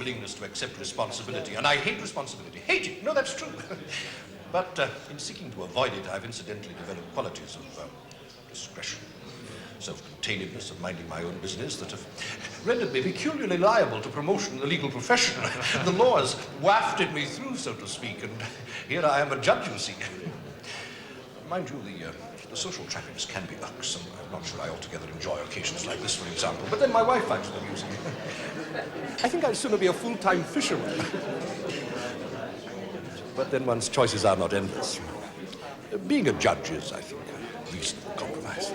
willingness to accept responsibility, and I hate responsibility. Hate it. No, that's true. But in seeking to avoid it, I've incidentally developed qualities of discretion, self-containedness, and minding my own business that have rendered me peculiarly liable to promotion in the legal profession. The law has wafted me through, so to speak, and here I am a judge, you see. Mind you, the social trappings can be irksome. I'm not sure I altogether enjoy occasions like this, for example, but then my wife finds it amusing. I think I'd sooner be a full-time fisherman. But then one's choices are not endless. Being a judge is, I think, a reasonable compromise.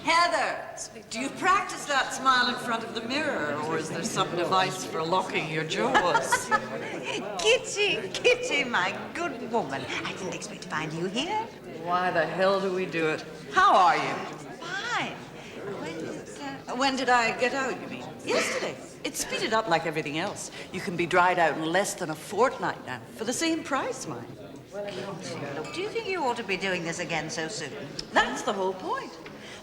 Heather, do you practice that smile in front of the mirror, or is there some device for locking your jaws? Kitty, my good woman. I didn't expect to find you here. Why the hell do we do it? How are you? Fine. When did I get out, you mean? Yesterday. It's speeded up like everything else. You can be dried out in less than a fortnight now, for the same price, mind. Look, do you think you ought to be doing this again so soon? That's the whole point.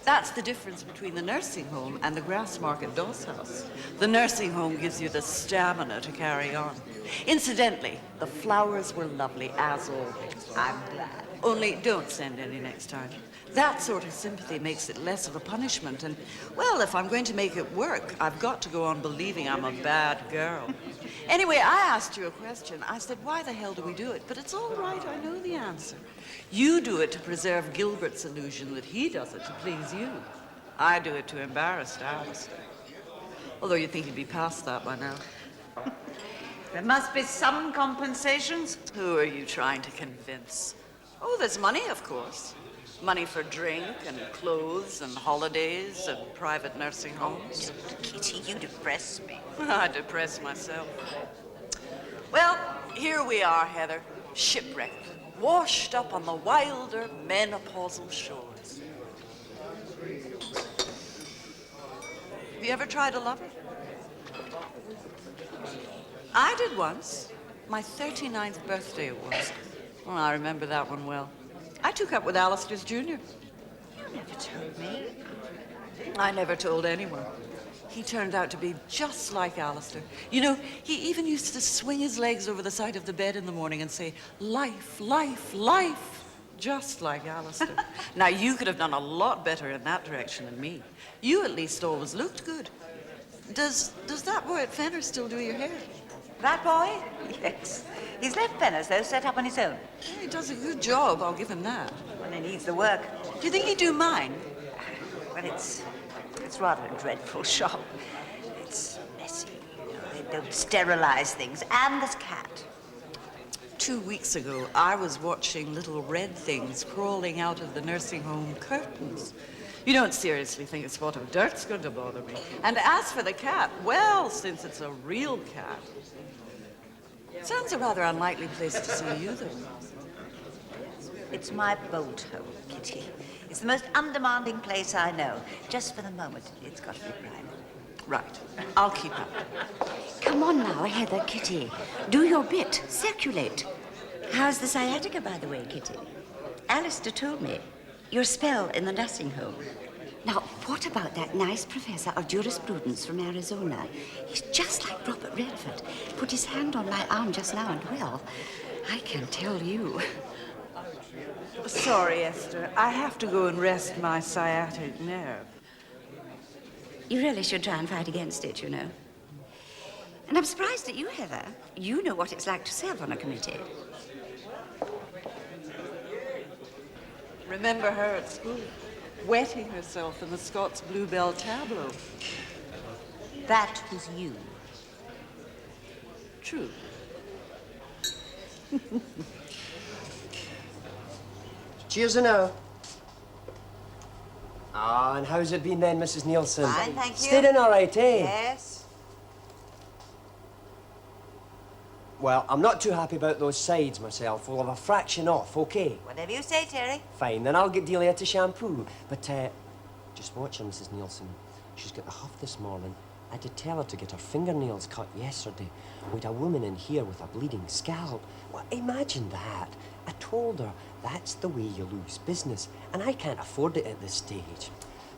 That's the difference between the nursing home and the Grassmarket doll's house. The nursing home gives you the stamina to carry on. Incidentally, the flowers were lovely, as always. I'm glad. Only don't send any next time. That sort of sympathy makes it less of a punishment. And, well, if I'm going to make it work, I've got to go on believing I'm a bad girl. Anyway, I asked you a question. I said, why the hell do we do it? But it's all right, I know the answer. You do it to preserve Gilbert's illusion that he does it to please you. I do it to embarrass Alistair. Although you'd think he'd be past that by now. There must be some compensations. Who are you trying to convince? Oh, there's money, of course. Money for drink and clothes and holidays and private nursing homes. Kitty, you depress me. I depress myself. Well, here we are, Heather, shipwrecked, washed up on the wilder menopausal shores. Have you ever tried a lover? I did once. My 39th birthday it was. Oh, I remember that one well. I took up with Alistair's junior. You never told me. I never told anyone. He turned out to be just like Alistair. You know, he even used to swing his legs over the side of the bed in the morning and say, life, life, life, just like Alistair. Now, you could have done a lot better in that direction than me. You at least always looked good. Does that boy at Fenner still do your hair? That boy? Yes. He's left Fenner's, though, set up on his own. Yeah, he does a good job, I'll give him that. When he needs the work. Do you think he'd do mine? Well, it's rather a dreadful shop. It's messy, you know, they don't sterilize things. And there's cat. 2 weeks ago, I was watching little red things crawling out of the nursing home curtains. You don't seriously think a spot of dirt's going to bother me. And as for the cat, well, since it's a real cat. Sounds a rather unlikely place to see you, though. It's my boat home, Kitty. It's the most undemanding place I know. Just for the moment, it's got to be private. Right. I'll keep up. Come on now, Heather, Kitty. Do your bit. Circulate. How's the sciatica, by the way, Kitty? Alistair told me. Your spell in the nursing home. Now, what about that nice professor of jurisprudence from Arizona? He's just like Robert Redford. Put his hand on my arm just now, and well, I can tell you. Sorry, Esther. I have to go and rest my sciatic nerve. You really should try and fight against it, you know. And I'm surprised at you, Heather. You know what it's like to serve on a committee. Remember her at school, wetting herself in the Scots Bluebell tableau. That was you. True. Cheers and now. Ah, and how's it been then, Mrs. Neilson? Fine, thank you. Stayed in all right, eh? Yes. Well, I'm not too happy about those sides myself. We'll have a fraction off, okay? Whatever you say, Terry. Fine, then I'll get Delia to shampoo. But, just watch her, Mrs. Neilson. She's got the huff this morning, I did tell her to get her fingernails cut yesterday. We'd a woman in here with a bleeding scalp. Well, imagine that. I told her that's the way you lose business, and I can't afford it at this stage.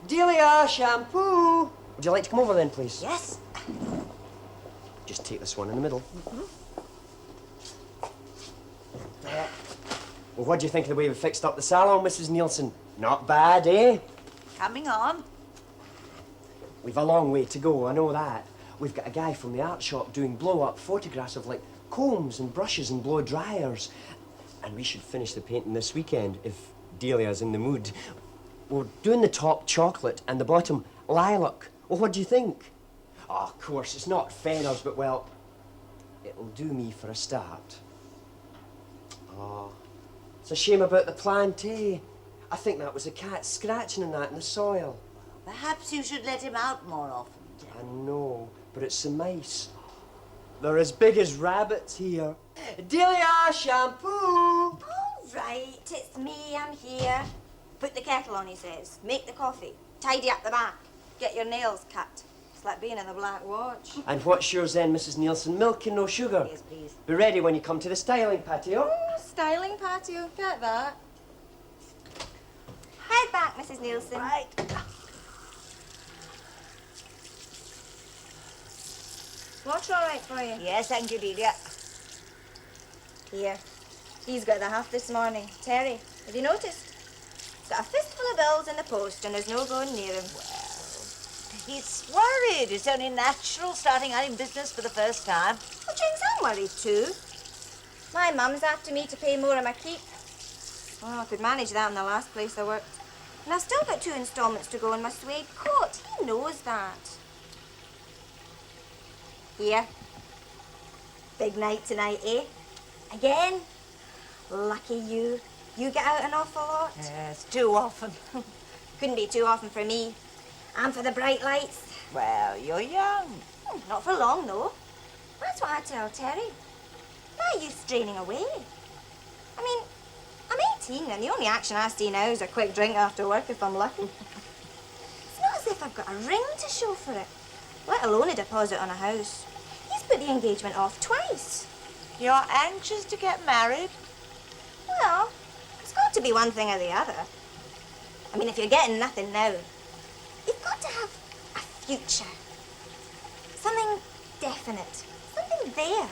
Delia, shampoo! Would you like to come over then, please? Yes. Just take this one in the middle. There. Well, what do you think of the way we fixed up the salon, Mrs. Neilson? Not bad, eh? Coming on. We've a long way to go, I know that. We've got a guy from the art shop doing blow-up photographs of, like, combs and brushes and blow dryers. And we should finish the painting this weekend, if Delia's in the mood. We're doing the top chocolate and the bottom lilac. Well, what do you think? Oh, of course, it's not Fenner's, but, well, it'll do me for a start. Oh, it's a shame about the plant, eh? I think that was a cat scratching in that in the soil. Perhaps you should let him out more often. I know, but it's the mice. They're as big as rabbits here. Delia, shampoo! All right, it's me, I'm here. Put the kettle on, he says. Make the coffee. Tidy up the back. Get your nails cut. It's like being in the Black Watch. And what's yours then, Mrs. Neilson? Milk and no sugar? Yes, please. Be ready when you come to the styling patio. Oh, styling patio. Get that. Head back, Mrs. Neilson. Right. Watch all right for you. Yes, thank you, Delia. Here. He's got the half this morning. Terry, have you noticed? He's got a fistful of bills in the post and there's no going near him. He's worried. It's only natural starting out in business for the first time. Well, James, I'm worried too. My mum's after me to pay more of my keep. Oh, I could manage that in the last place I worked. And I've still got 2 instalments to go on my suede coat. He knows that. Here. Big night tonight, eh? Again? Lucky you. You get out an awful lot. Yes, too often. Couldn't be too often for me. And for the bright lights. Well, you're young. Not for long, though. That's what I tell Terry. My youth's draining away. I mean, I'm 18 and the only action I see now is a quick drink after work if I'm lucky. It's not as if I've got a ring to show for it, let alone a deposit on a house. He's put the engagement off twice. You're anxious to get married? Well, it's got to be one thing or the other. I mean, if you're getting nothing now, you've got to have a future. Something definite. Something there.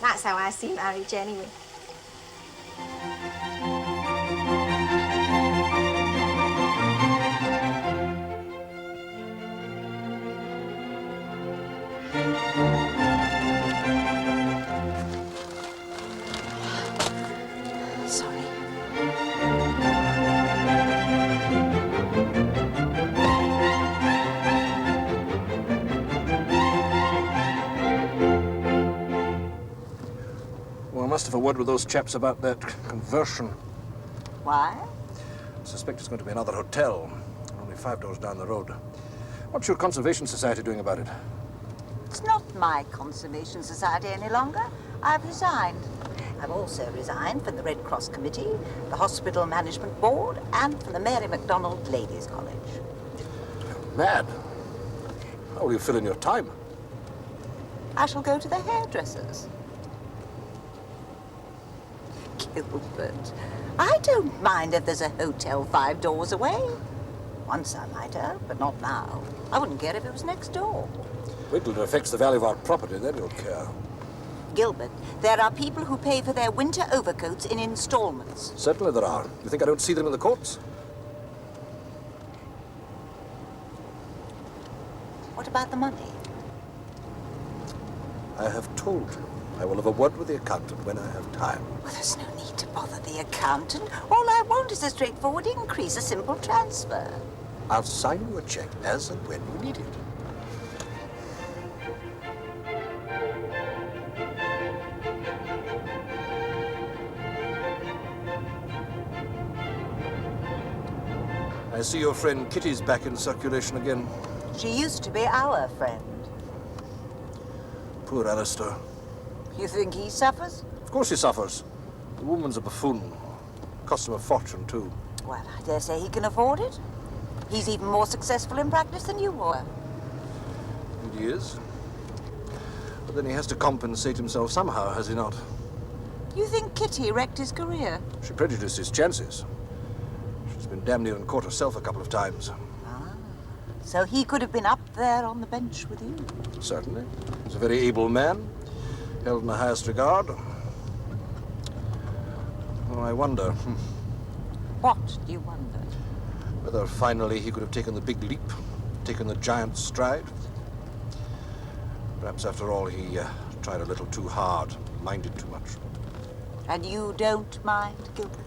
That's how I see marriage anyway. Sorry. Well, I must have a word with those chaps about that conversion. Why? I suspect it's going to be another hotel, only 5 doors down the road. What's your Conservation Society doing about it? It's not my Conservation Society any longer. I've resigned. I've also resigned from the Red Cross Committee, the Hospital Management Board, and from the Mary Macdonald Ladies' College. Mad. How will you fill in your time? I shall go to the hairdressers. Gilbert, I don't mind if there's a hotel 5 doors away. Once I might have, but not now. I wouldn't care if it was next door. Wait till it affects the value of our property, then you'll care. Gilbert, there are people who pay for their winter overcoats in installments. Certainly there are. You think I don't see them in the courts? What about the money? I have told you. I will have a word with the accountant when I have time. Well, there's no need to bother the accountant. All I want is a straightforward increase, a simple transfer. I'll sign you a check as and when you need it. I see your friend Kitty's back in circulation again. She used to be our friend. Poor Alistair. You think he suffers? Of course he suffers. The woman's a buffoon. Costs him a fortune, too. Well, I dare say he can afford it. He's even more successful in practice than you were. he is. But then he has to compensate himself somehow, has he not? You think Kitty wrecked his career? She prejudiced his chances. She's been damn near in court herself a couple of times. So he could have been up there on the bench with you? Certainly. He's a very able man, held in the highest regard. Oh, I wonder What do you wonder? whether finally he could have taken the big leap, taken the giant stride. Perhaps after all he tried a little too hard, minded too much. And you don't mind, Gilbert?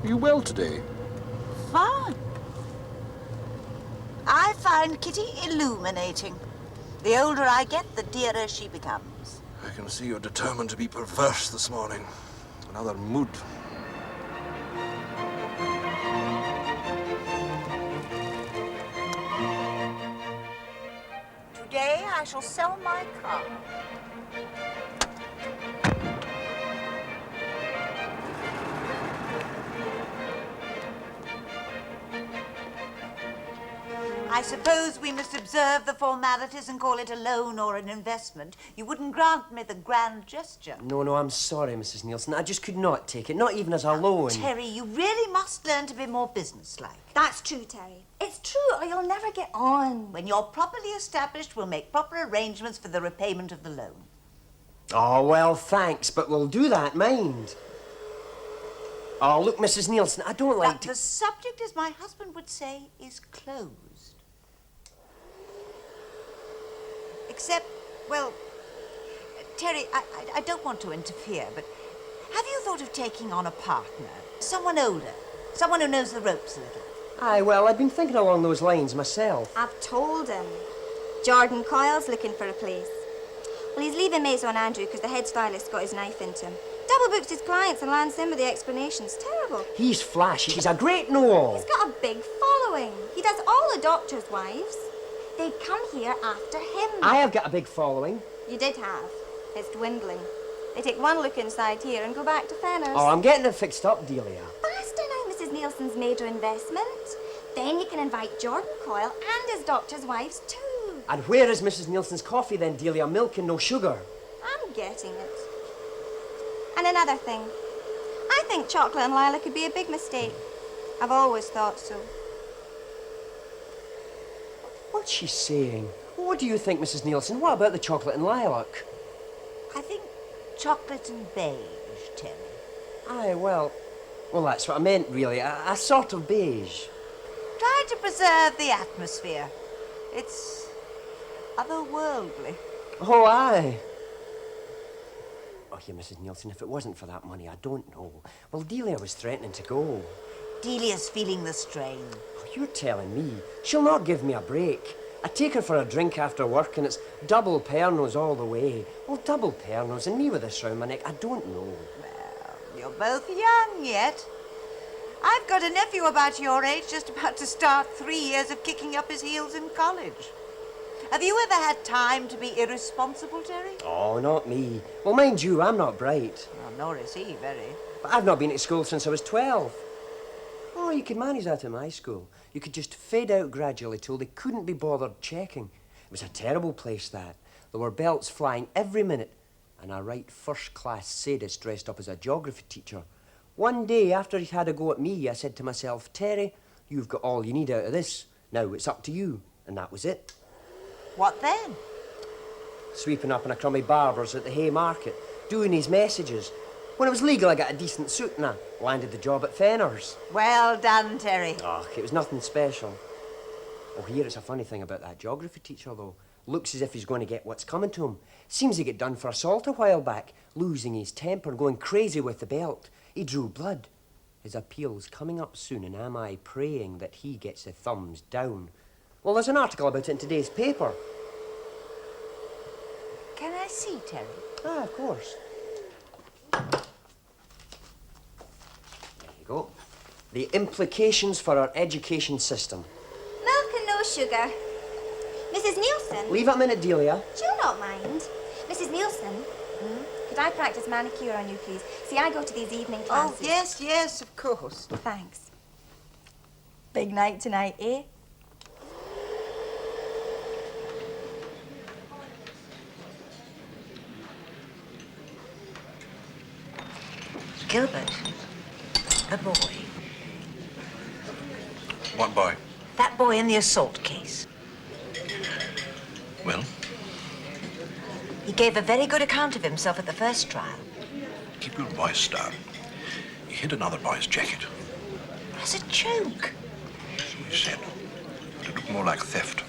Are you well today? Fine. I find Kitty illuminating. The older I get, the dearer she becomes. I can see you're determined to be perverse this morning. Another mood. Today I shall sell my car. I suppose we must observe the formalities and call it a loan or an investment. You wouldn't grant me the grand gesture. No, I'm sorry, Mrs. Neilson. I just could not take it, not even as a loan. Terry, you really must learn to be more businesslike. That's true, Terry. It's true, or you'll never get on. When you're properly established, we'll make proper arrangements for the repayment of the loan. Oh, well, thanks, but we'll do that, mind. Oh, look, Mrs. Neilson, I don't like But to... the subject, as my husband would say, is closed. Except, well, Terry, I don't want to interfere, but have you thought of taking on a partner? Someone older, someone who knows the ropes a little. Aye, well, I've been thinking along those lines myself. I've told him. Jordan Coyle's looking for a place. Well, he's leaving Maison Andrew because the head stylist got his knife into him. Double books his clients and lands him with the explanations. Terrible. He's flashy. He's a great know-all. He's got a big following. He does all the doctors' wives. They'd come here after him. I have got a big following. You did have. It's dwindling. They take one look inside here and go back to Fenner's. Oh, I'm getting it fixed up, Delia. Faster now, Mrs. Neilson's major investment. Then you can invite Jordan Coyle and his doctor's wives too. And where is Mrs. Neilson's coffee then, Delia? Milk and no sugar. I'm getting it. And another thing. I think chocolate and lilac could be a big mistake. I've always thought so. What's she saying? What do you think, Mrs. Neilson? What about the chocolate and lilac? I think chocolate and beige, Terry. Aye, well, that's what I meant, really. A sort of beige. Try to preserve the atmosphere. It's otherworldly. Oh, aye. Oh, here, Mrs. Neilson, if it wasn't for that money, I don't know. Well, Delia was threatening to go. Delia's feeling the strain. Oh, you're telling me. She'll not give me a break. I take her for a drink after work and it's double pernos all the way. Well, double pernos and me with this round my neck, I don't know. Well, you're both young yet. I've got a nephew about your age just about to start 3 years of kicking up his heels in college. Have you ever had time to be irresponsible, Terry? Oh, not me. Well, mind you, I'm not bright. Well, nor is he, very. But I've not been at school since I was 12. Oh, you could manage that in my school. You could just fade out gradually till they couldn't be bothered checking. It was a terrible place, that. There were belts flying every minute, and a right first-class sadist dressed up as a geography teacher. One day, after he'd had a go at me, I said to myself, Terry, you've got all you need out of this. Now it's up to you. And that was it. What then? Sweeping up in a crummy barber's at the Haymarket, doing his messages. When it was legal, I got a decent suit and I landed the job at Fenner's. Well done, Terry. Oh, it was nothing special. Oh, here, it's a funny thing about that geography teacher, though. Looks as if he's going to get what's coming to him. Seems he got done for assault a while back, losing his temper and going crazy with the belt. He drew blood. His appeal's coming up soon, and am I praying that he gets the thumbs down? Well, there's an article about it in today's paper. Can I see, Terry? Ah, of course. There you go. The implications for our education system. No sugar. Mrs. Neilson? Leave it a minute, Delia. She'll not mind. Mrs. Neilson, could I practice manicure on you, please? See, I go to these evening classes. Oh, yes, yes, of course. Thanks. Big night tonight, eh? Gilbert, a boy. What boy? That boy in the assault case. Well, He gave a very good account of himself at the first trial. keep your voice down. He hid another boy's jacket. As a joke. So he said. But it looked more like theft.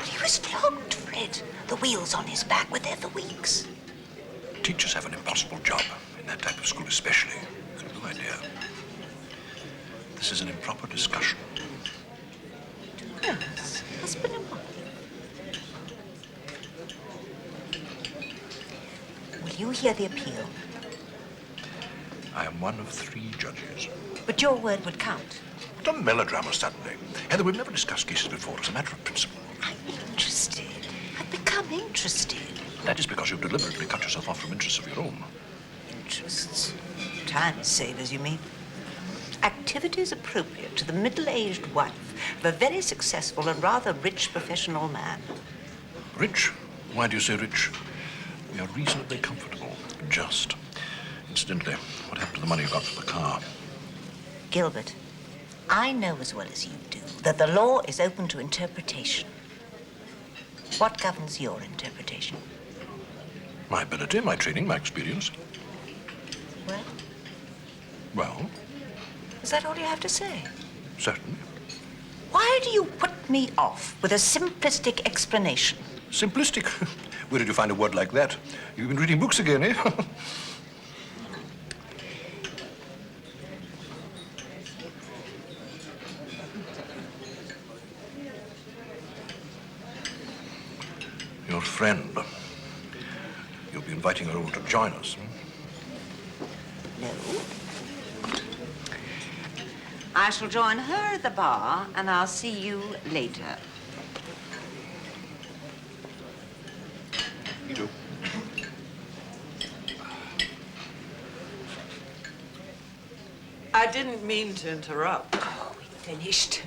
He was flogged, Fred. The wheels on his back were there for weeks. Teachers have an impossible job, in that type of school especially. You've no idea. This is an improper discussion. Yes, husband and wife. Will you hear the appeal? I am one of 3 judges. But your word would count. Not a melodrama, suddenly. Heather, we've never discussed cases before as a matter of principle. I'm interested. I've become interested. That is because you've deliberately cut yourself off from interests of your own. Interests? Time savers, you mean? Activities appropriate to the middle-aged wife of a very successful and rather rich professional man. Rich? Why do you say rich? We are reasonably comfortable. Just. Incidentally, what happened to the money you got from the car? Gilbert, I know as well as you do that the law is open to interpretation. What governs your interpretation? My ability, my training, my experience. Well, Well, is that all you have to say? certainly. Why do you put me off with a simplistic explanation? Simplistic. Where did you find a word like that? You've been reading books again, eh? Your friend. You'll be inviting her over to join us. No. I shall join her at the bar, and I'll see you later. You do. I didn't mean to interrupt. Oh, we finished.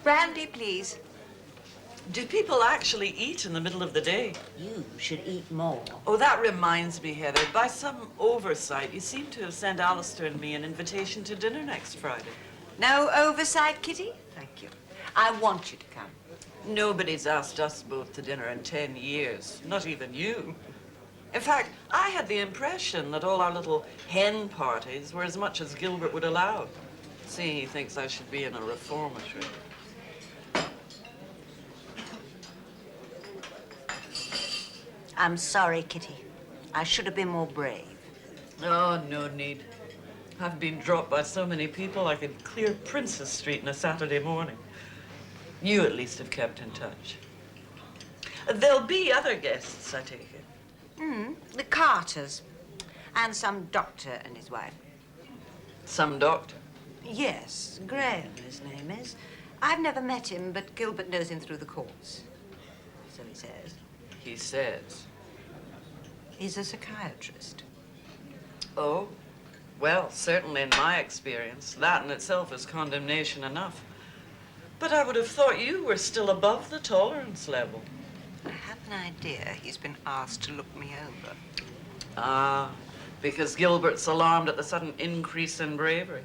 Brandy, please. Do people actually eat in the middle of the day? You should eat more. Oh, that reminds me, Heather. By some oversight, you seem to have sent Alistair and me an invitation to dinner next Friday. No oversight, Kitty? Thank you. I want you to come. Nobody's asked us both to dinner in 10 years, not even you. In fact, I had the impression that all our little hen parties were as much as Gilbert would allow, seeing he thinks I should be in a reformatory. I'm sorry, Kitty. I should have been more brave. Oh, no need. I've been dropped by so many people I could clear Princess Street on a Saturday morning. You at least have kept in touch. There'll be other guests, I take it. The Carters. And some doctor and his wife. Some doctor. Yes, Graham, his name is. I've never met him, but Gilbert knows him through the courts. So he says. He says. He's a psychiatrist. Oh, well, certainly in my experience, that in itself is condemnation enough. But I would have thought you were still above the tolerance level. I have an idea he's been asked to look me over. Ah, because Gilbert's alarmed at the sudden increase in bravery.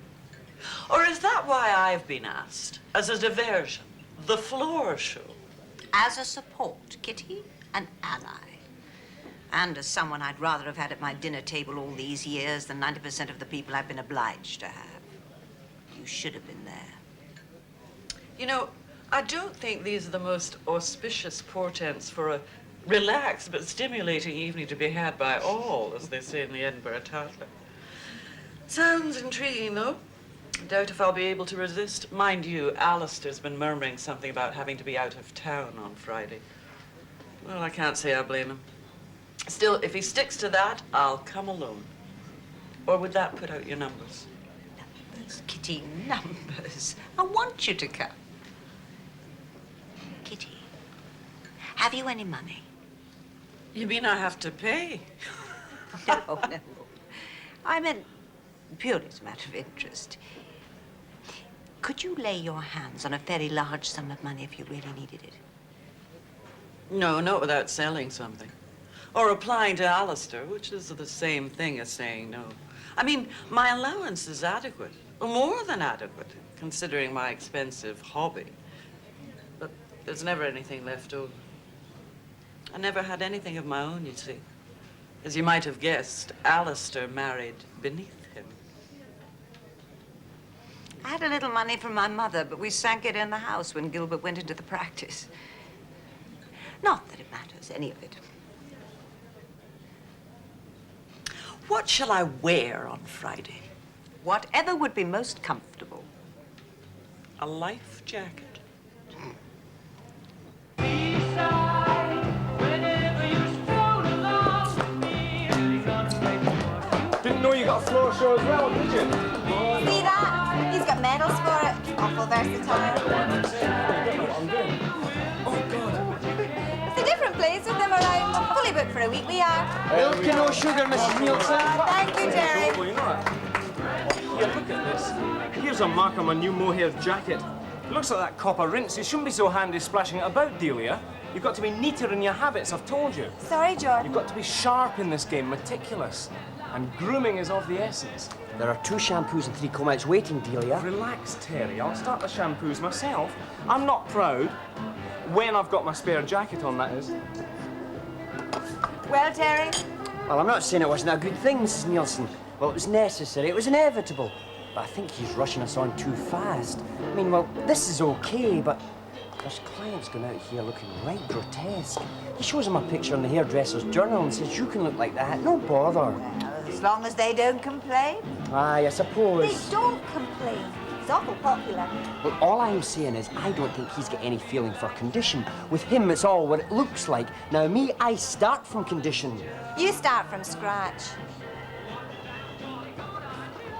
Or is that why I've been asked, as a diversion, the floor show? As a support, Kitty, an ally. And as someone I'd rather have had at my dinner table all these years than 90% of the people I've been obliged to have. You should have been there. You know, I don't think these are the most auspicious portents for a relaxed but stimulating evening to be had by all, as they say in the Edinburgh Tatler. Sounds intriguing, though. Doubt if I'll be able to resist. Mind you, Alistair's been murmuring something about having to be out of town on Friday. Well, I can't say I blame him. Still, if he sticks to that, I'll come alone. Or would that put out your numbers? Numbers, Kitty, numbers. I want you to come. Kitty. Have you any money? You mean I have to pay? No, no. I meant purely as a matter of interest. Could you lay your hands on a very large sum of money if you really needed it? No, not without selling something. Or applying to Alistair, which is the same thing as saying no. I mean, my allowance is adequate, more than adequate, considering my expensive hobby. But there's never anything left over. I never had anything of my own, you see. As you might have guessed, Alistair married beneath him. I had a little money from my mother, but we sank it in the house when Gilbert went into the practice. Not that it matters, any of it. What shall I wear on Friday? Whatever would be most comfortable. A life jacket. Didn't know you got a floor show as well, did you? See that? He's got medals for it. Awful versatile. I'm doing. Oh, God. It's a different place with them around. Fully booked for a week, we are. Milk and no sugar, Mrs. Neilson. Thank you, Jerry. Oh, you know that? Here, look at this. Here's a mark on my new mohair jacket. It looks like that copper rinse. It shouldn't be so handy splashing it about, Delia. You've got to be neater in your habits, I've told you. Sorry, Jordan. You've got to be sharp in this game, meticulous. And grooming is of the essence. There are 2 shampoos and 3 comb-outs waiting, Delia. Relax, Terry. I'll start the shampoos myself. I'm not proud. When I've got my spare jacket on, that is. Well, Terry? Well, I'm not saying it wasn't a good thing, Mrs. Neilson. Well, it was necessary, it was inevitable. But I think he's rushing us on too fast. I mean, well, this is okay, but there's clients going out here looking right grotesque. He shows him a picture in the hairdresser's journal and says, you can look like that, no bother. Well, as long as they don't complain. Aye, I They suppose. don't complain. It's awful popular. Well, all I'm saying is I don't think he's got any feeling for condition. With him, it's all what it looks like. Now, me, I start from condition. You start from scratch.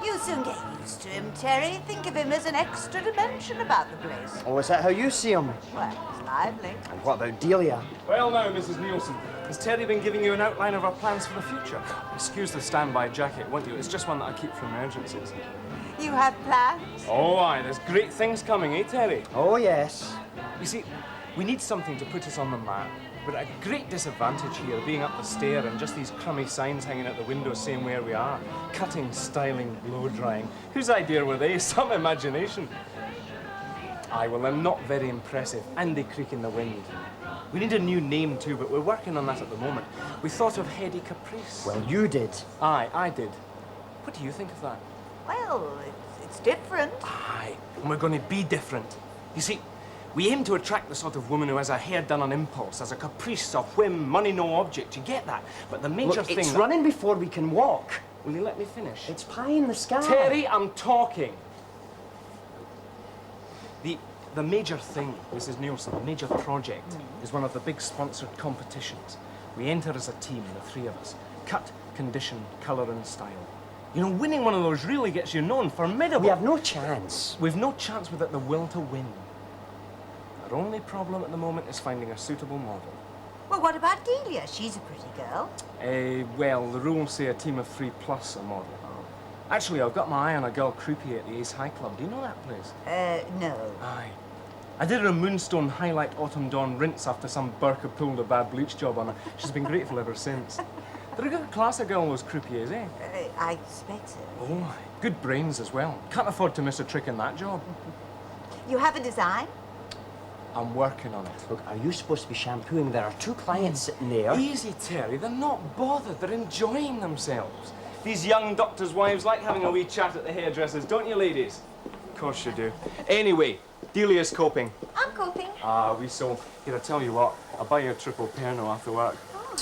You'll soon get used to him, Terry. Think of him as an extra dimension about the place. Oh, is that how you see him? Well, it's lively. And what about Delia? Well, now, Mrs. Neilson, has Terry been giving you an outline of our plans for the future? Excuse the standby jacket, won't you? It's just one that I keep for emergencies. You have plans? Oh, aye, there's great things coming, eh, Terry? Oh, yes. You see, we need something to put us on the map. We're at a great disadvantage here, being up the stair and just these crummy signs hanging out the window saying where we are. Cutting, styling, blow-drying. Whose idea were they? Some imagination. Aye, well, they're not very impressive, and they creak in the wind. We need a new name, too, but we're working on that at the moment. We thought of Heady Caprice. Well, you did. Aye, I did. What do you think of that? Well, it's different. Aye, and we're going to be different. You see, we aim to attract the sort of woman who has her hair done on impulse, has a caprice, a whim, money no object. You get that? But the major Look, thing... it's running before we can walk. Will you let me finish? It's pie in the sky. Terry, I'm talking. The major thing, Mrs. Neilson, the major project, is one of the big sponsored competitions. We enter as a team, the 3 of us. Cut, condition, colour and style. You know, winning one of those really gets you known. Formidable. We have no chance. We've no chance without the will to win. Our only problem at the moment is finding a suitable model. Well, what about Delia? She's a pretty girl. Well, the rules say a team of 3 plus a model. Actually, I've got my eye on a girl croupier at the Ace High Club. Do you know that place? No. Aye. I did her a Moonstone Highlight Autumn Dawn rinse after some Burke pulled a bad bleach job on her. She's been grateful ever since. They're a good class of girl, those croupiers, eh? I expect so. Oh, aye. Good brains as well. Can't afford to miss a trick in that job. You have a design? I'm working on it. Look, are you supposed to be shampooing? There are 2 clients sitting there. Easy, Terry. They're not bothered. They're enjoying themselves. These young doctors' wives like having a wee chat at the hairdressers, don't you, ladies? Of course you do. Anyway, Delia's coping. I'm coping. Ah, we so. Here, I tell you what, I'll buy you a triple Pernod after work. Oh,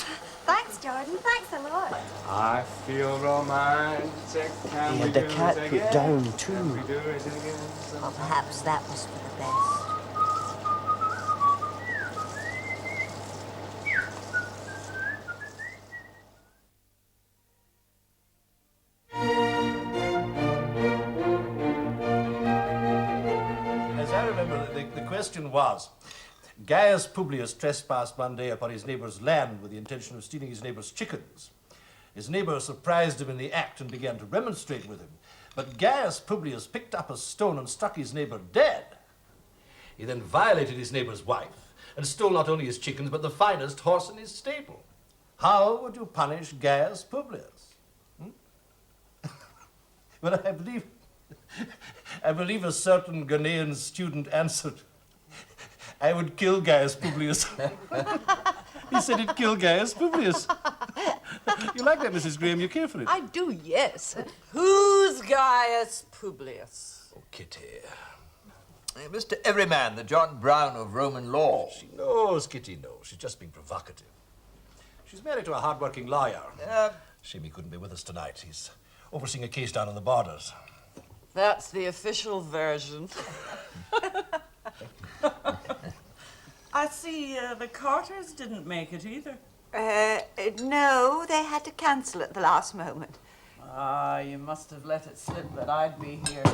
thanks, Jordan. Thanks a lot. I feel romantic. Can He we had the do cat it put again? down, Can too. we do it again? Well, perhaps that was for the best. As I remember, the question was, Gaius Publius trespassed one day upon his neighbour's land with the intention of stealing his neighbour's chickens. His neighbour surprised him in the act and began to remonstrate with him. But Gaius Publius picked up a stone and struck his neighbour dead. He then violated his neighbour's wife and stole not only his chickens, but the finest horse in his stable. How would you punish Gaius Publius? Well, I believe a certain Ghanaian student answered, I would kill Gaius Publius. He said he'd kill Gaius Publius. You like that, Mrs. Graham? You care for it? I do, yes. Who's Gaius Publius? Oh, Kitty. Mr. Everyman, the John Brown of Roman law. She knows, Kitty knows. She's just being provocative. She's married to a hard-working lawyer. Shame he couldn't be with us tonight. He's overseeing a case down on the borders. That's the official version. I see the Carters didn't make it either. No, they had to cancel at the last moment. Ah, you must have let it slip that I'd be here.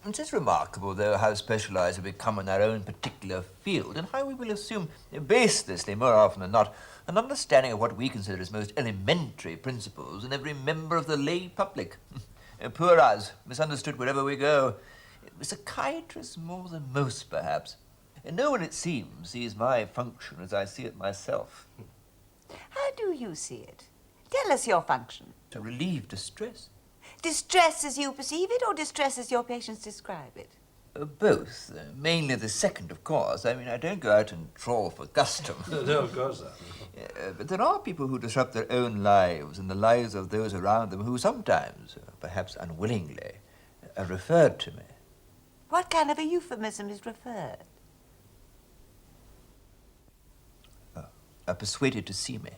It is remarkable, though, how specialized we become in our own particular field, and how we will assume, baselessly more often than not, an understanding of what we consider as most elementary principles in every member of the lay public. Poor us, misunderstood wherever we go. Psychiatrists more than most, perhaps. No one, it seems, sees my function as I see it myself. How do you see it? Tell us your function. To relieve distress. Distress as you perceive it, or distress as your patients describe it? Both. Mainly the second, of course. I mean, I don't go out and trawl for custom. No, of course not. But there are people who disrupt their own lives and the lives of those around them who sometimes, perhaps unwillingly, are referred to me. What kind of a euphemism is referred? Are persuaded to see me.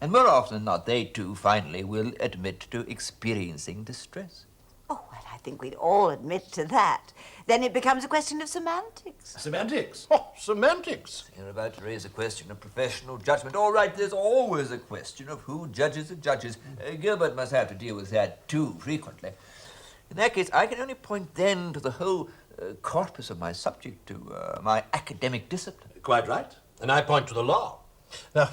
And more often than not, they too, finally, will admit to experiencing distress. Oh, well, I think we'd all admit to that. Then it becomes a question of semantics. Semantics? Oh, semantics. You're about to raise a question of professional judgment. All right, there's always a question of who judges the judges. Gilbert must have to deal with that too frequently. In that case, I can only point then to the whole corpus of my subject, to my academic discipline. Quite right. And I point to the law. Now,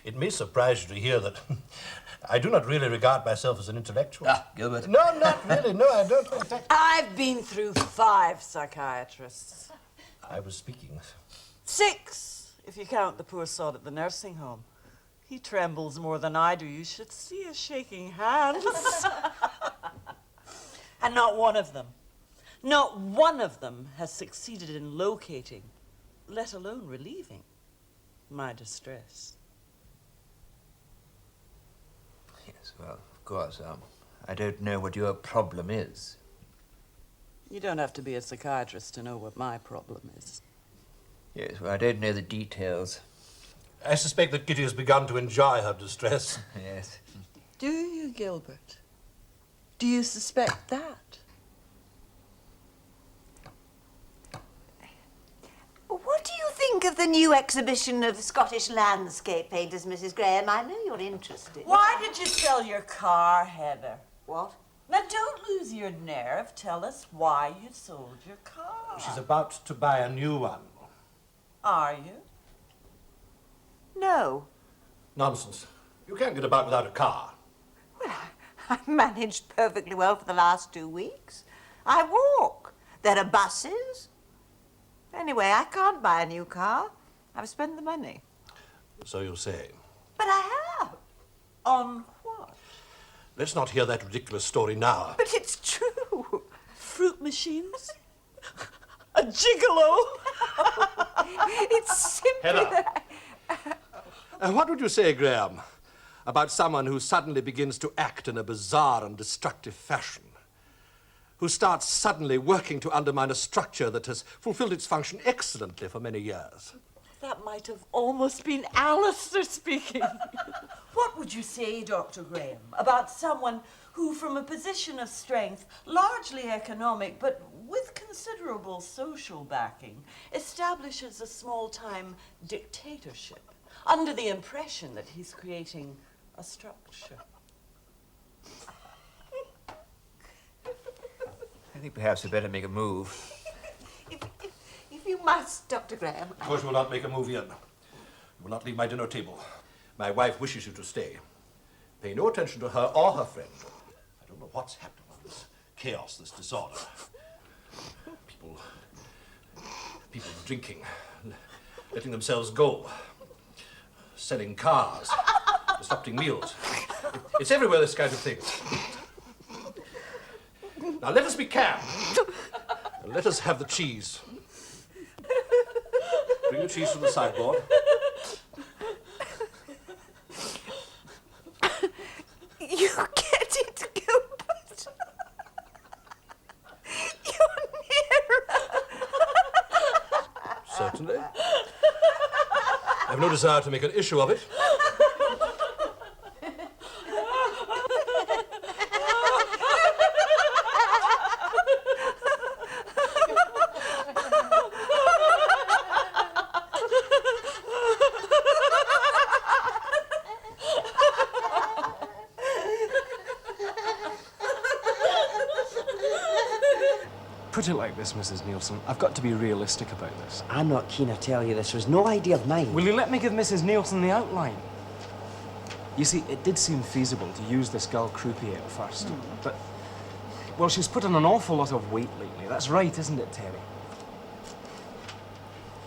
it may surprise you to hear that I do not really regard myself as an intellectual. Ah, Gilbert. No, not really. No, I don't. In fact, I've been through 5 psychiatrists. I was speaking. 6, if you count the poor sod at the nursing home. He trembles more than I do. You should see us shaking hands. And not one of them has succeeded in locating, let alone relieving, my distress. Yes, well, of course, I don't know what your problem is. You don't have to be a psychiatrist to know what my problem is. Yes, well, I don't know the details. I suspect that Kitty has begun to enjoy her distress. Yes. Do you, Gilbert? Do you suspect that? What do you think of the new exhibition of Scottish landscape painters, Mrs. Graham? I know you're interested. Why did you sell your car, Heather? What? Now, don't lose your nerve. Tell us why you sold your car. She's about to buy a new one. Are you? No. Nonsense. You can't get about without a car. Well, I've managed perfectly well for the last 2 weeks. I walk. There are buses. Anyway, I can't buy a new car. I've spent the money. So you say. But I have. On what? Let's not hear that ridiculous story now. But it's true. Fruit machines? A gigolo? It's simply Heather. that. What would you say, Graham, about someone who suddenly begins to act in a bizarre and destructive fashion? Who starts suddenly working to undermine a structure that has fulfilled its function excellently for many years? That might have almost been Alistair speaking. What would you say, Dr. Graham, about someone who, from a position of strength, largely economic, but with considerable social backing, establishes a small-time dictatorship under the impression that he's creating a structure? think perhaps we'd better make a move. If you must, Dr. Graham. Of course, you will not make a move, Ian. You will not leave my dinner table. My wife wishes you to stay. Pay no attention to her or her friend. I don't know what's happening with this chaos, this disorder. People drinking, letting themselves go, selling cars, disrupting meals. It's everywhere, this kind of thing. Now let us be calm. And let us have the cheese. Bring the cheese to the sideboard. You get it, Gilbert. You're nearer. Certainly. I've no desire to make an issue of it. Put it like this, Mrs. Neilson. I've got to be realistic about this. I'm not keen, I tell you. This was no idea of mine. Will you let me give Mrs. Neilson the outline? You see, it did seem feasible to use this girl Croupier at first. But, well, she's put on an awful lot of weight lately. That's right, isn't it, Terry?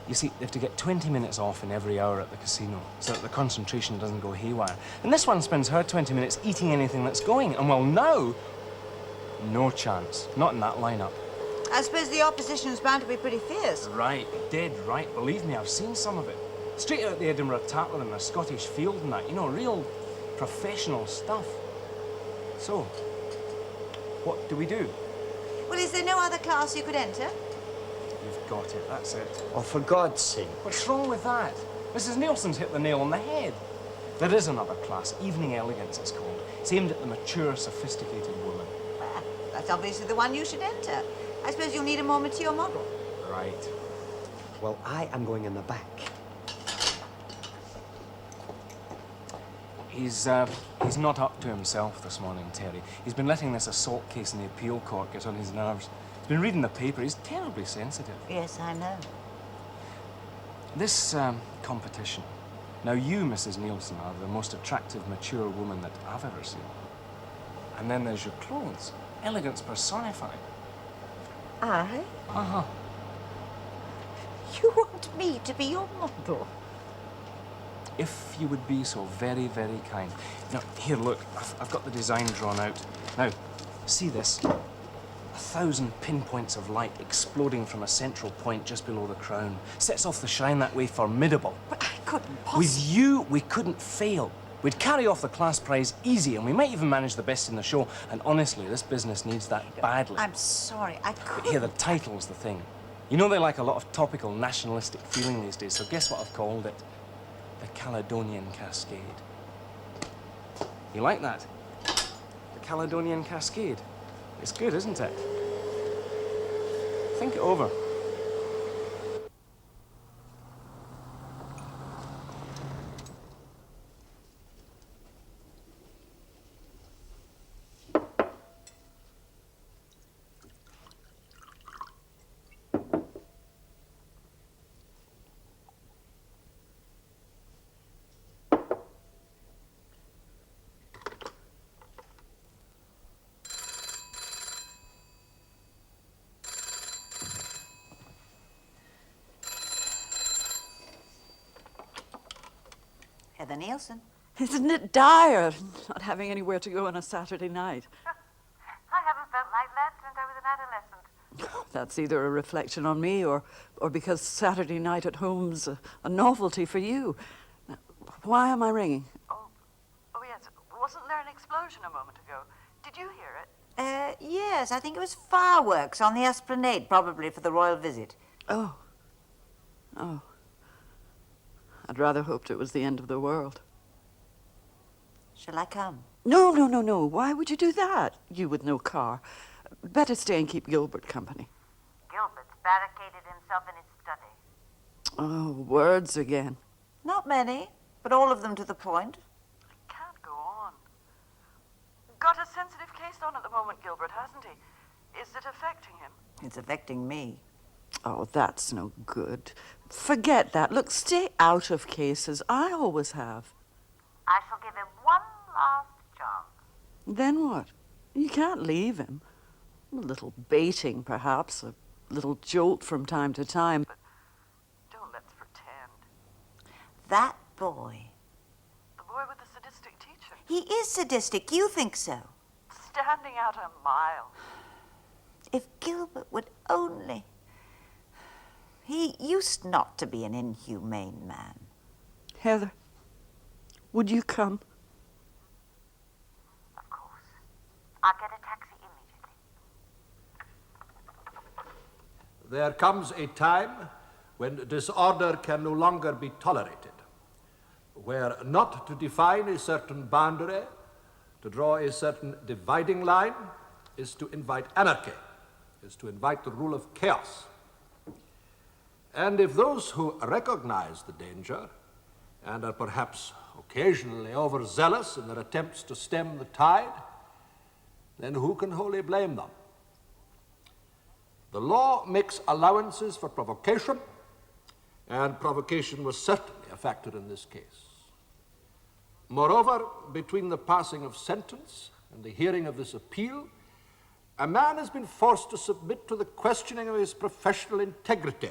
You see, they have to get 20 minutes off in every hour at the casino so that the concentration doesn't go haywire. And this one spends her 20 minutes eating anything that's going. And, well, now, no chance. Not in that lineup. I suppose the opposition is bound to be pretty fierce. Right, dead right. Believe me, I've seen some of it. Straight out the Edinburgh Tatler in the Scottish Field and that. You know, real professional stuff. So, what do we do? Well, is there no other class you could enter? You've got it, that's it. Oh, for God's sake. What's wrong with that? Mrs. Neilson's hit the nail on the head. There is another class, evening elegance it's called. It's aimed at the mature, sophisticated woman. Well, that's obviously the one you should enter. I suppose you'll need a more mature model. Right. Well, I am going in the back. He's not up to himself this morning, Terry. He's been letting this assault case in the appeal court get on his nerves. He's been reading the paper. He's terribly sensitive. Yes, I know. This competition. Now, you, Mrs. Neilson, are the most attractive, mature woman that I've ever seen. And then there's your clothes. Elegance personified. I? Uh-huh. You want me to be your model? If you would be so very, very kind. Now, here, look. I've got the design drawn out. Now, see this? 1,000 pinpoints of light exploding from a central point just below the crown. Sets off the shine that way, formidable. But I couldn't possibly... With you, we couldn't fail. We'd carry off the class prize easy, and we might even manage the best in the show. And honestly, this business needs that badly. I'm sorry, I couldn't... But here, the title's the thing. You know they like a lot of topical nationalistic feeling these days, so guess what I've called it? The Caledonian Cascade. You like that? The Caledonian Cascade. It's good, isn't it? Think it over. Heather Neilson. Isn't it dire not having anywhere to go on a Saturday night? I haven't felt like that since I was an adolescent. That's either a reflection on me or because Saturday night at home's a novelty for you. Now, why am I ringing? Oh, yes. Wasn't there an explosion a moment ago? Did you hear it? Yes, I think it was fireworks on the esplanade, probably for the royal visit. Oh. Oh. I'd rather hoped it was the end of the world. Shall I come? No, no, no, no. Why would you do that? You with no car. Better stay and keep Gilbert company. Gilbert's barricaded himself in his study. Oh, words again. Not many, but all of them to the point. Can't go on. Got a sensitive case on at the moment, Gilbert, hasn't he? Is it affecting affecting him? It's affecting me. Oh, that's no good. Forget that. Look, stay out of cases. I always have. I shall give him one last chance. Then what? You can't leave him. A little baiting, perhaps, a little jolt from time to time. But don't let's pretend. That boy. The boy with the sadistic teacher. He is sadistic. You think so? Standing out a mile. If Gilbert would only... He used not to be an inhumane man. Heather, would you come? Of course. I'll get a taxi immediately. There comes a time when disorder can no longer be tolerated, where not to define a certain boundary, to draw a certain dividing line, is to invite anarchy, is to invite the rule of chaos. And if those who recognize the danger and are perhaps occasionally overzealous in their attempts to stem the tide, then who can wholly blame them? The law makes allowances for provocation, and provocation was certainly a factor in this case. Moreover, between the passing of sentence and the hearing of this appeal, a man has been forced to submit to the questioning of his professional integrity,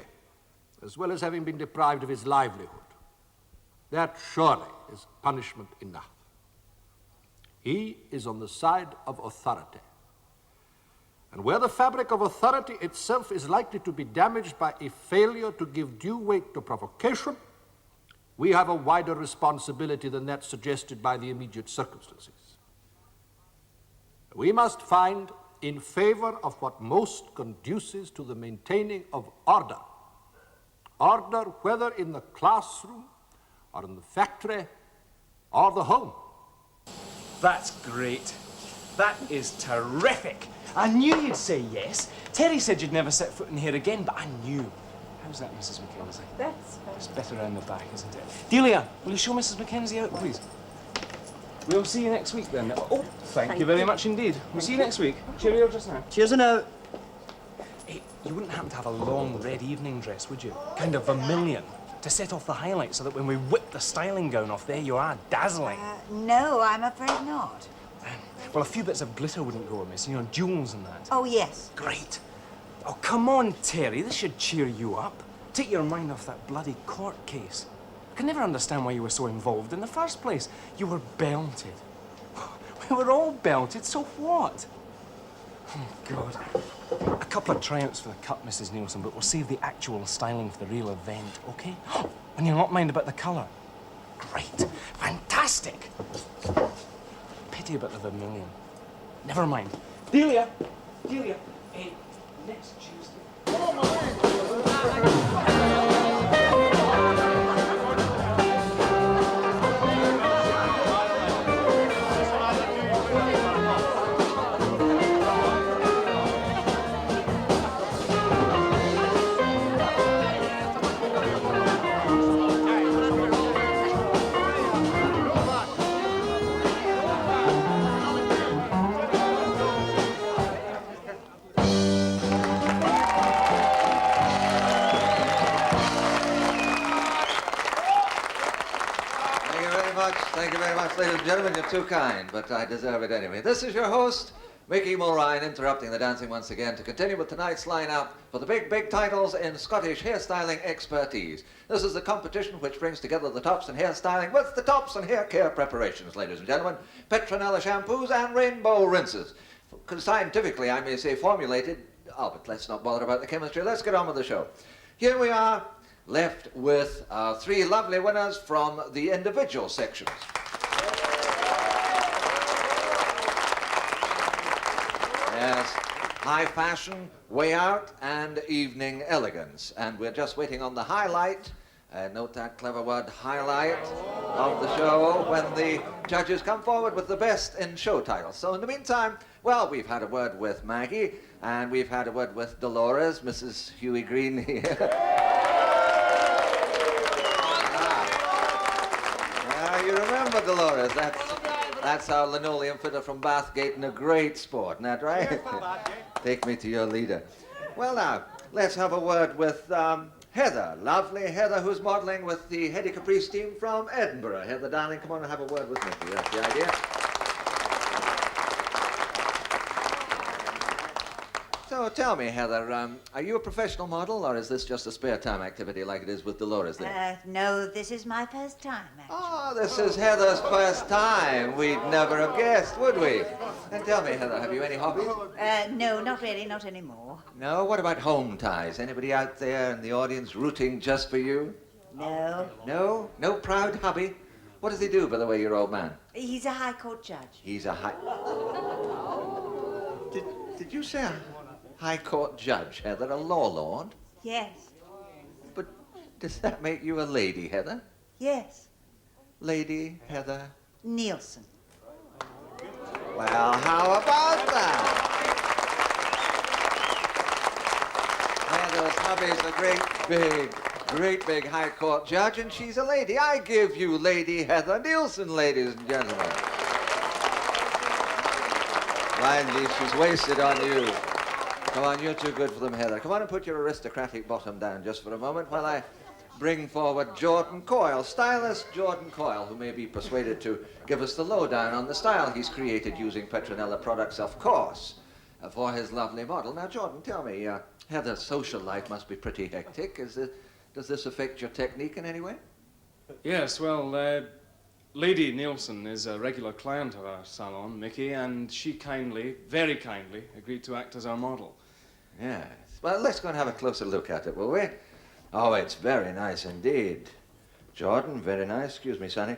as well as having been deprived of his livelihood. That surely is punishment enough. He is on the side of authority. And where the fabric of authority itself is likely to be damaged by a failure to give due weight to provocation, we have a wider responsibility than that suggested by the immediate circumstances. We must find in favor of what most conduces to the maintaining of order. Order whether in the classroom or in the factory or the home. That's great. That is terrific. I knew you'd say yes. Terry said you'd never set foot in here again, but I knew. How's that, Mrs. Mackenzie? That's It's better around the back, isn't it? Delia, will you show Mrs. Mackenzie out, please? We'll see you next week, then. Oh, thank you very much indeed. We'll see you next week. Cheerio just now. Cheers and out. Hey, you wouldn't happen to have a long red evening dress, would you? Kind of vermilion, to set off the highlights so that when we whip the styling gown off, there you are, dazzling. No, I'm afraid not. Well, a few bits of glitter wouldn't go amiss, you know, jewels and that. Oh, yes. Great. Oh, come on, Terry, this should cheer you up. Take your mind off that bloody court case. I can never understand why you were so involved in the first place. You were belted. We were all belted, so what? Oh, God. A couple of triumphs for the cup, Mrs. Neilson, but we'll save the actual styling for the real event, OK? And you'll not mind about the colour. Great. Fantastic. Pity about the vermilion. Never mind. Delia, next Tuesday. Thank you very much, ladies and gentlemen. You're too kind, but I deserve it anyway. This is your host, Rikki, interrupting the dancing once again to continue with tonight's lineup for the big titles in Scottish hairstyling expertise. This is the competition which brings together the tops in hairstyling with the tops in hair care preparations, ladies and gentlemen. Petronella shampoos and rainbow rinses. Scientifically, I may say formulated, but let's not bother about the chemistry. Let's get on with the show. Here we are, left with three lovely winners from the individual sections. Yes, high fashion, way out, and evening elegance. And we're just waiting on the highlight, note that clever word, highlight, of the show when the judges come forward with the best in show titles. So in the meantime, well, we've had a word with Maggie, and we've had a word with Dolores, Mrs. Huey Green here. You remember Dolores, That's our linoleum fitter from Bathgate and a great sport, isn't that right? Take me to your leader. Well, now, let's have a word with Heather. Lovely Heather, who's modelling with the Heady Caprice team from Edinburgh. Heather, darling, come on and have a word with Mickey. That's the idea. So tell me, Heather, are you a professional model, or is this just a spare time activity like it is with Dolores there? No, this is my first time, actually. Oh, this is Heather's first time. We'd never have guessed, would we? And tell me, Heather, have you any hobbies? No, not really, not anymore. No? What about home ties? Anybody out there in the audience rooting just for you? No. No? No proud hubby? What does he do, by the way, your old man? He's a High Court judge. He's a high... Did you say a High Court judge, Heather? A law lord? Yes. But does that make you a lady, Heather? Yes. Lady Heather? Neilson. Well, how about that? Heather's hubby's a great big High Court judge, and she's a lady. I give you Lady Heather Neilson, ladies and gentlemen. Blindly, she's wasted on you. Come on, you're too good for them, Heather. Come on and put your aristocratic bottom down just for a moment while I bring forward Jordan Coyle, stylist Jordan Coyle, who may be persuaded to give us the lowdown on the style he's created using Petronella products, of course, for his lovely model. Now, Jordan, tell me, Heather's social life must be pretty hectic. Does this affect your technique in any way? Yes, well, Lady Neilson is a regular client of our salon, Mickey, and she kindly, very kindly, agreed to act as our model. Yes. Well, let's go and have a closer look at it, will we? Oh, it's very nice indeed. Jordan, very nice. Excuse me, Sonny.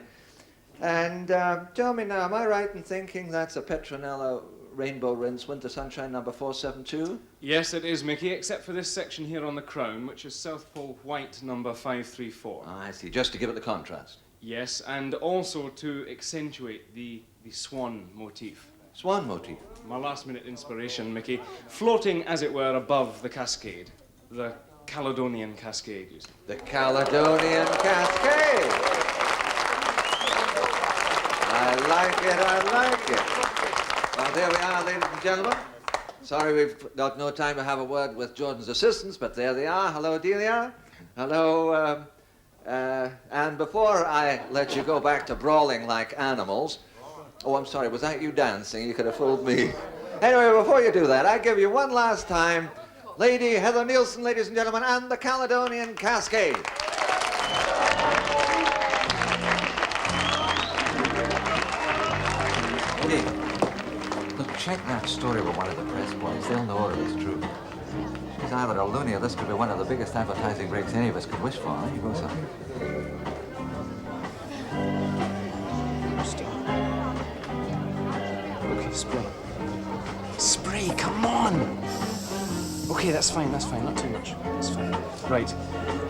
And tell me now, am I right in thinking that's a Petronella Rainbow Rinse Winter Sunshine number 472? Yes, it is, Mickey, except for this section here on the crown, which is South Pole White number 534. Oh, I see, just to give it the contrast. Yes, and also to accentuate the swan motif. Swan motif? My last-minute inspiration, Mickey. Floating, as it were, above the Cascade. The Caledonian Cascade, you see. The Caledonian Cascade! I like it. Well, there we are, ladies and gentlemen. Sorry we've got no time to have a word with Jordan's assistants, but there they are. Hello, Delia. Hello, and before I let you go back to brawling like animals... Oh, I'm sorry, was that you dancing? You could have fooled me. Anyway, before you do that, I give you one last time Lady Heather Neilson, ladies and gentlemen, and the Caledonian Cascade. Hey, look, check that story with one of the press boys. They'll know it is true. She's either a loony or this could be one of the biggest advertising breaks any of us could wish for. There you go, son. Okay, spray, come on! Okay, that's fine, not too much. That's fine. Right,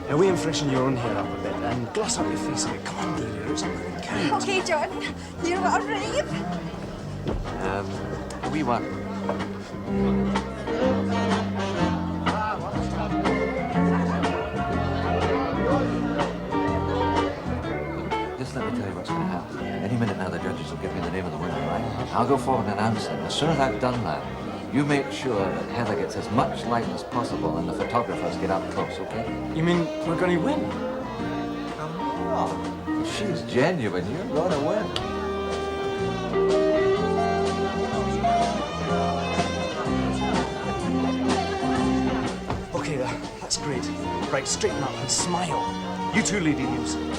now we and freshen your own hair up a bit and gloss up your face a bit. Come on, dear, it's not count. Okay, Jordan, you want a rave? A wee one. Just let me tell you what's going to happen. Any minute now the judges will give me the name of the winner, right? I'll go forward and announce them. As soon as I've done that, you make sure that Heather gets as much light as possible and the photographers get up close, okay? You mean we're going to win? Come on. If she's genuine, you're going to win. Okay, that's great. Right, straighten up and smile. You too, Lady Neilson.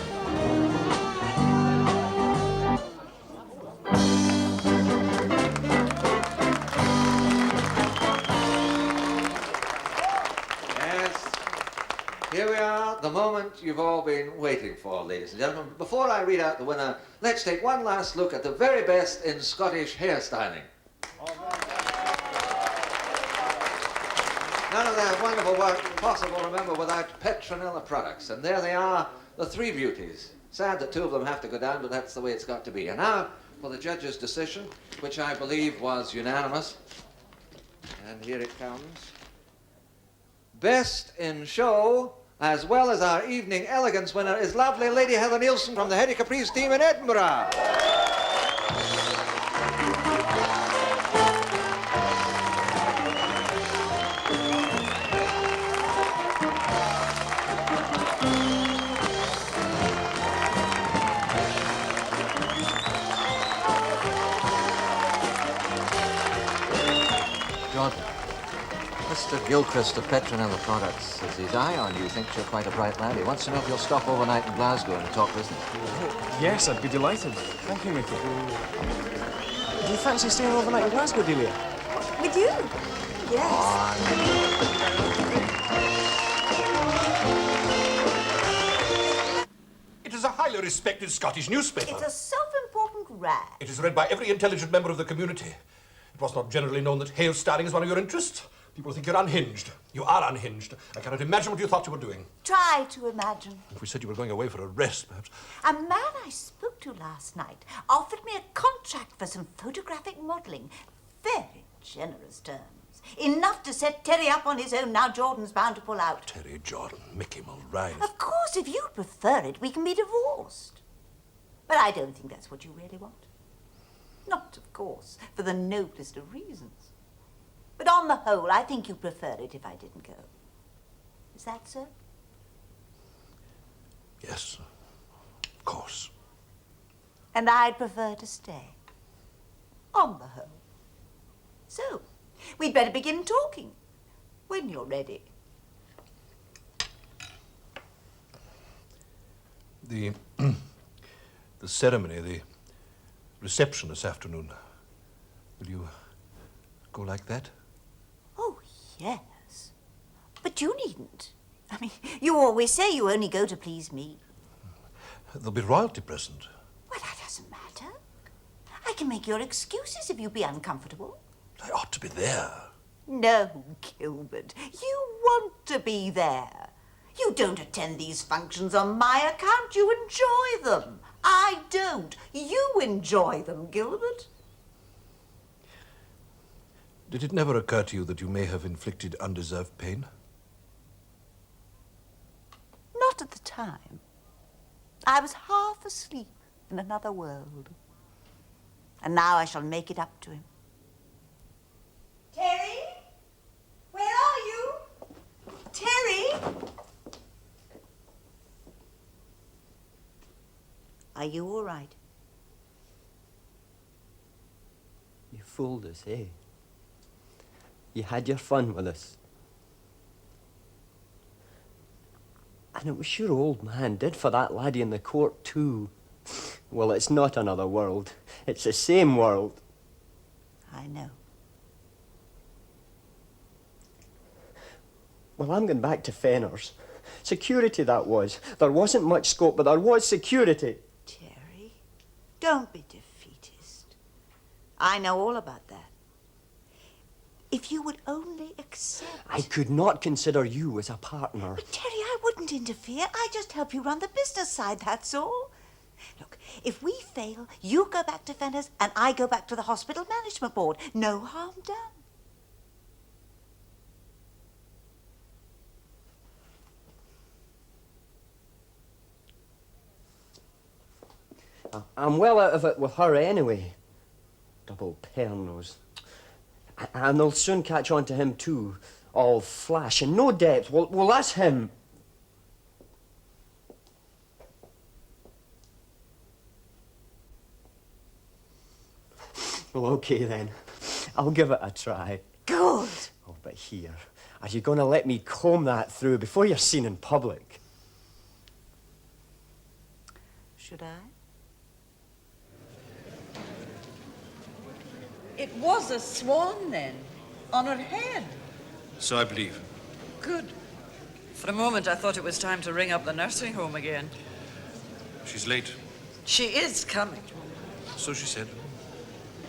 Here we are, the moment you've all been waiting for, ladies and gentlemen. Before I read out the winner, let's take one last look at the very best in Scottish hairstyling. None of that wonderful work possible, remember, without Petronella products. And there they are, the three beauties. Sad that two of them have to go down, but that's the way it's got to be. And now for the judge's decision, which I believe was unanimous. And here it comes. Best in show, as well as our evening elegance winner, is lovely Lady Heather Neilson from the Heady Caprice team in Edinburgh. Jordan, Mr. Gilchrist of Petronella Products has his eye on you. Thinks you're quite a bright lad. He wants to know if you'll stop overnight in Glasgow and talk business. Yes, I'd be delighted. Thank you, Mickey. Do you fancy staying overnight in Glasgow, Delia? With you? Yes. It is a highly respected Scottish newspaper. It's a self-important rag. It is read by every intelligent member of the community. It was not generally known that hair-styling is one of your interests. People think you're unhinged. You are unhinged. I cannot imagine what you thought you were doing. Try to imagine. If we said you were going away for a rest, perhaps. A man I spoke to last night offered me a contract for some photographic modelling. Very generous terms. Enough to set Terry up on his own. Now Jordan's bound to pull out. Terry, Jordan, Mickey Mulrine. Of course, if you prefer it, we can be divorced. But I don't think that's what you really want. Not, of course, for the noblest of reasons. But on the whole, I think you prefer it if I didn't go. Is that so? Yes, of course. And I'd prefer to stay. On the whole. So, we'd better begin talking. When you're ready. The ceremony, the reception this afternoon. Will you go like that? Oh, yes. But you needn't. I mean, you always say you only go to please me. There'll be royalty present. Well, that doesn't matter. I can make your excuses if you be uncomfortable. I ought to be there. No, Gilbert. You want to be there. You don't attend these functions on my account. You enjoy them. I don't. You enjoy them, Gilbert. Did it never occur to you that you may have inflicted undeserved pain? Not at the time. I was half asleep in another world. And now I shall make it up to him. Terry? Where are you? Terry? Are you all right? You fooled us, eh? You had your fun with us. And it was your old man did for that laddie in the court, too. Well, it's not another world. It's the same world. I know. Well, I'm going back to Fenner's. Security, that was. There wasn't much scope, but there was security. Terry, don't be defeatist. I know all about that. If you would only accept... I could not consider you as a partner. But Terry, I wouldn't interfere. I just help you run the business side, that's all. Look, if we fail, you go back to Fenner's and I go back to the hospital management board. No harm done. I'm well out of it with her anyway. Double pernos. And they'll soon catch on to him too. All flash and no depth. Well, that's him. Well, okay then. I'll give it a try. Good. Oh, but here, are you going to let me comb that through before you're seen in public? Should I? It was a swan, then, on her head. So I believe. Good. For a moment, I thought it was time to ring up the nursing home again. She's late. She is coming. So she said.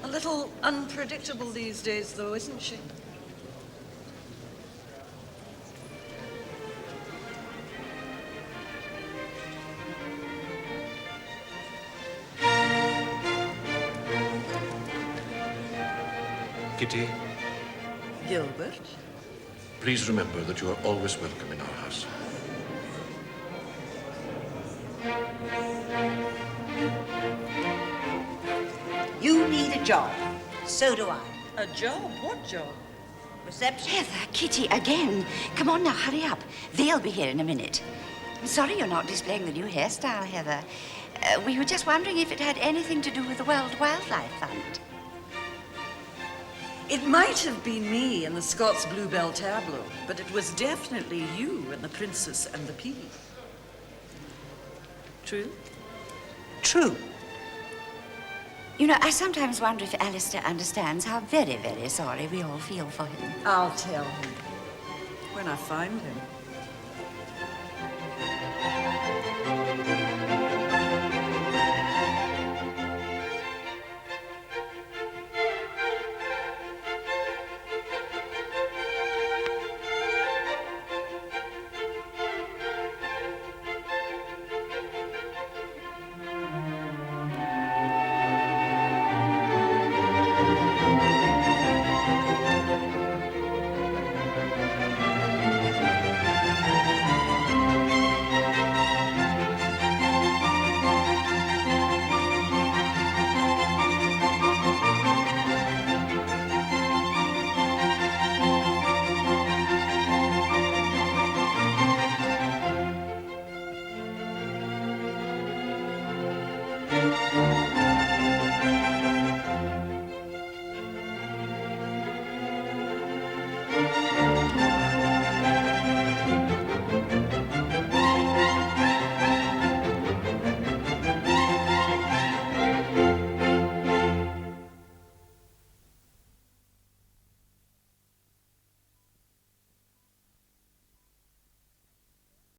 A little unpredictable these days, though, isn't she? Kitty, Gilbert? Please remember that you are always welcome in our house. You need a job. So do I. A job? What job? Reception. Heather, Kitty, again. Come on now, hurry up. They'll be here in a minute. I'm sorry you're not displaying the new hairstyle, Heather. We were just wondering if it had anything to do with the World Wildlife Fund. It might have been me in the Scots Bluebell tableau, but it was definitely you in The Princess and the Pea. True? True. You know, I sometimes wonder if Alistair understands how very, very sorry we all feel for him. I'll tell him when I find him.